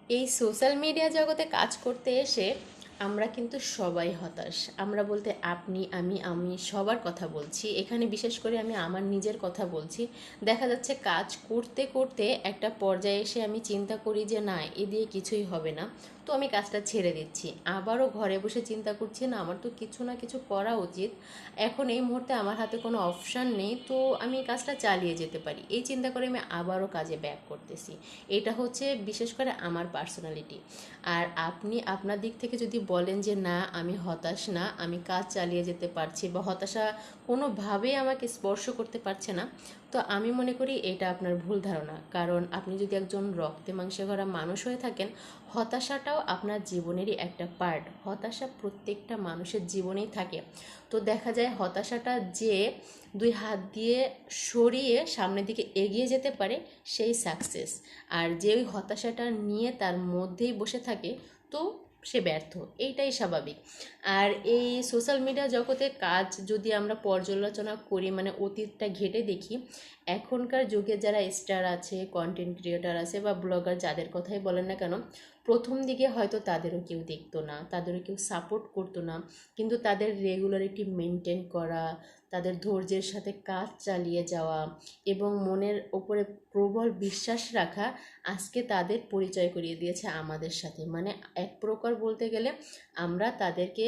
এই social media জগতে কাজ করতে এসে আমরা কিন্তু সবাই হতাশ। আমরা বলতে আপনি, আমি সবার কথা বলছি এখানে, বিশেষ করে আমি আমার নিজের কথা বলছি। দেখা যাচ্ছে কাজ করতে করতে একটা পর্যায়ে এসে আমি চিন্তা করি যে না, এ দিয়ে কিছুই হবে না, তো আমি কাজটা ছেড়ে দিচ্ছি। আবারও ঘরে বসে চিন্তা করছি না, আমার তো কিছু না কিছু করা উচিত, এখন এই মুহূর্তে আমার হাতে কোনো অপশান নেই, তো আমি কাজটা চালিয়ে যেতে পারি। এই চিন্তা করে আমি আবারও কাজে ব্যাক করতেছি। এটা হচ্ছে বিশেষ করে আমার পার্সোনালিটি। আর আপনি আপনার দিক থেকে যদি বলেন যে না, আমি হতাশ না, আমি কাজ চালিয়ে যেতে পারছি, বা হতাশা কোনোভাবেই আমাকে স্পর্শ করতে পারছে না, তো আমি মনে করি এটা আপনার ভুল ধারণা। কারণ আপনি যদি একজন রক্তে মাংসে ভরা মানুষ হয়ে থাকেন, হতাশাটাও আপনার জীবনেরই একটা পার্ট। হতাশা প্রত্যেকটা মানুষের জীবনেই থাকে। তো দেখা যায় হতাশাটা যে দুই হাত দিয়ে সরিয়ে সামনের দিকে এগিয়ে যেতে পারে, সেই সাকসেস। আর যে ওই হতাশাটা নিয়ে তার মধ্যেই বসে থাকে, তো সে ব্যর্থ। এইটাই স্বাভাবিক। আর এই সোশ্যাল মিডিয়া জগতে কাজ যদি আমরা পর্যালোচনা করি, মানে অতীতটা ঘেটে দেখি, এখনকার যুগে যারা স্টার আছে, কন্টেন্ট ক্রিয়েটার আছে বা ব্লগার, যাদের কথাই বলেন না কেন, প্রথম দিকে হয়তো তাদেরও কেউ দেখতো না, তাদেরও কেউ সাপোর্ট করতো না, কিন্তু তাদের রেগুলারিটি মেনটেন করা, তাদের ধৈর্যের সাথে কাজ চালিয়ে যাওয়া এবং মনের ওপরে প্রবল বিশ্বাস রাখা আজকে তাদের পরিচয় করিয়ে দিয়েছে আমাদের সাথে। মানে এক প্রকার বলতে গেলে আমরা তাদেরকে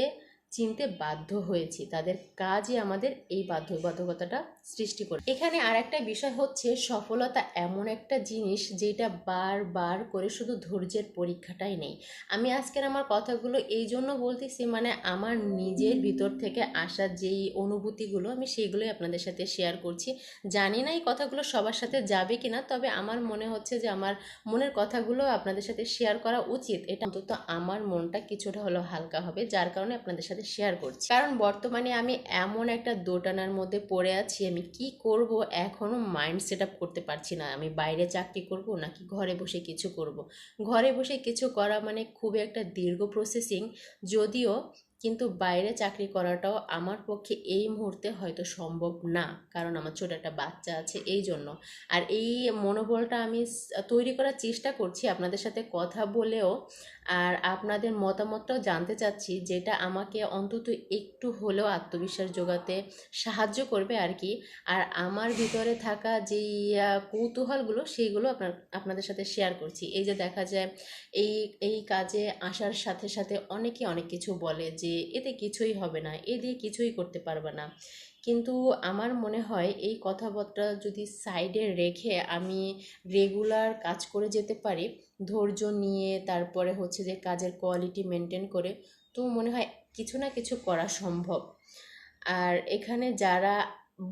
চিনতে বাধ্য হয়েছি, তাদের কাজই আমাদের এই বাধ্যবাধকতাটা সৃষ্টি করে। এখানে আর একটা বিষয় হচ্ছে, সফলতা এমন একটা জিনিস যেটা বারবার করে শুধু ধৈর্যের পরীক্ষাটাই নেই। আমি আজকের আমার কথাগুলো এই জন্য বলতেছি, মানে আমার নিজের ভিতর থেকে আসা যেই অনুভূতিগুলো, আমি সেইগুলোই আপনাদের সাথে শেয়ার করছি। জানি না এই কথাগুলো সবার সাথে যাবে কিনা, তবে আমার মনে হচ্ছে যে আমার মনের কথাগুলো আপনাদের সাথে শেয়ার করা উচিত। এটা অন্তত আমার মনটা কিছুটা হলেও হালকা হবে, যার কারণে আপনাদের সাথে শেয়ার করছি। কারণ বর্তমানে আমি এমন একটা দোটানার মধ্যে পড়ে আছি, আমি কি করব এখনো মাইন্ড সেট আপ করতে পারছি না। আমি বাইরে চাকরি করব নাকি ঘরে বসে কিছু করব। ঘরে বসে কিছু করা মানে খুবই একটা দীর্ঘ প্রসেসিং, যদিও, কিন্তু বাইরে চাকরি করাটাও আমার পক্ষে এই মুহূর্তে হয়তো সম্ভব না, কারণ আমার ছোট একটা বাচ্চা আছে, এই জন্য। আর এই মনোবলটা আমি তৈরি করার চেষ্টা করছি আপনাদের সাথে কথা বলেও। আর আপনাদের মতামতটাও জানতে চাচ্ছি, যেটা আমাকে অন্তত একটু হলেও আত্মবিশ্বাস যোগাতে সাহায্য করবে আর কি। আর আমার ভিতরে থাকা যেই কৌতূহলগুলো, সেইগুলো আপনাদের সাথে শেয়ার করছি। এই যে দেখা যায় এই এই কাজে আসার সাথে সাথে অনেকে অনেক কিছু বলে যে এতে কিছুই হবে না, এ দিয়ে কিছুই করতে পারবে না, কিন্তু আমার মনে হয় এই কথাবার্তা যদি সাইডে রেখে আমি রেগুলার কাজ করে যেতে পারি, ধৈর্য নিয়ে, তারপরে হচ্ছে যে কাজের কোয়ালিটি মেনটেন করে, তো মনে হয় কিছু না কিছু করা সম্ভব। আর এখানে যারা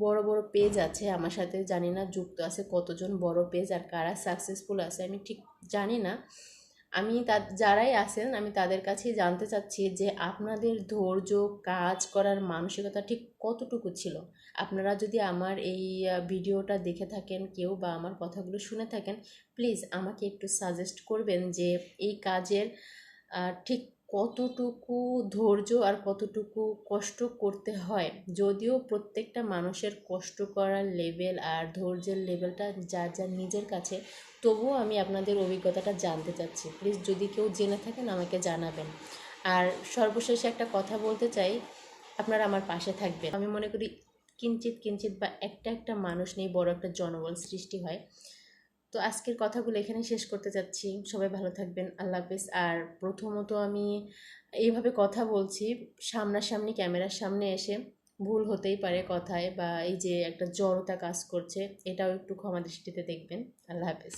বড় বড় পেজ আছে আমার সাথে, জানি না যুক্ত আছে কতজন বড় পেজ, আর কারা সাকসেসফুল আছে আমি ঠিক জানি না। আমি যারাই আছেন আমি তাদের কাছেই জানতে চাচ্ছি যে আপনাদের ধৈর্য, কাজ করার মানসিকতা ঠিক কতটুকু ছিল। আপনারা যদি আমার এই ভিডিওটা দেখে থাকেন কেউ, বা আমার কথাগুলো শুনে থাকেন, প্লিজ আমাকে একটু সাজেস্ট করবেন যে এই কাজের ঠিক কতটুকু ধৈর্য আর কতটুকু কষ্ট করতে হয়। যদিও প্রত্যেকটা মানুষের কষ্ট করার লেভেল আর ধৈর্যের লেভেলটা যার যার নিজের কাছে, তবুও আমি আপনাদের অভিজ্ঞতাটা জানতে চাচ্ছি। প্লিজ যদি কেউ জেনে থাকেন আমাকে জানাবেন। আর সর্বশেষে একটা কথা বলতে চাই, আপনারা আমার পাশে থাকবেন। আমি মনে করি কিঞ্চিত কিঞ্চিত বা একটা একটা মানুষ নিয়ে বড় একটা জনবল সৃষ্টি হয়। তো আজকের কথাগুলো এখানে শেষ করতে চাচ্ছি। সবাই ভালো থাকবেন, আল্লাহ হাফেজ। আর প্রথমত আমি এইভাবে কথা বলছি সামনাসামনি ক্যামেরার সামনে এসে, ভুল হতেই পারে কথায়, বা এই যে একটা জড়তা কাজ করছে, এটাও একটু ক্ষমা দৃষ্টিতে দেখবেন। আল্লাহ হাফেজ।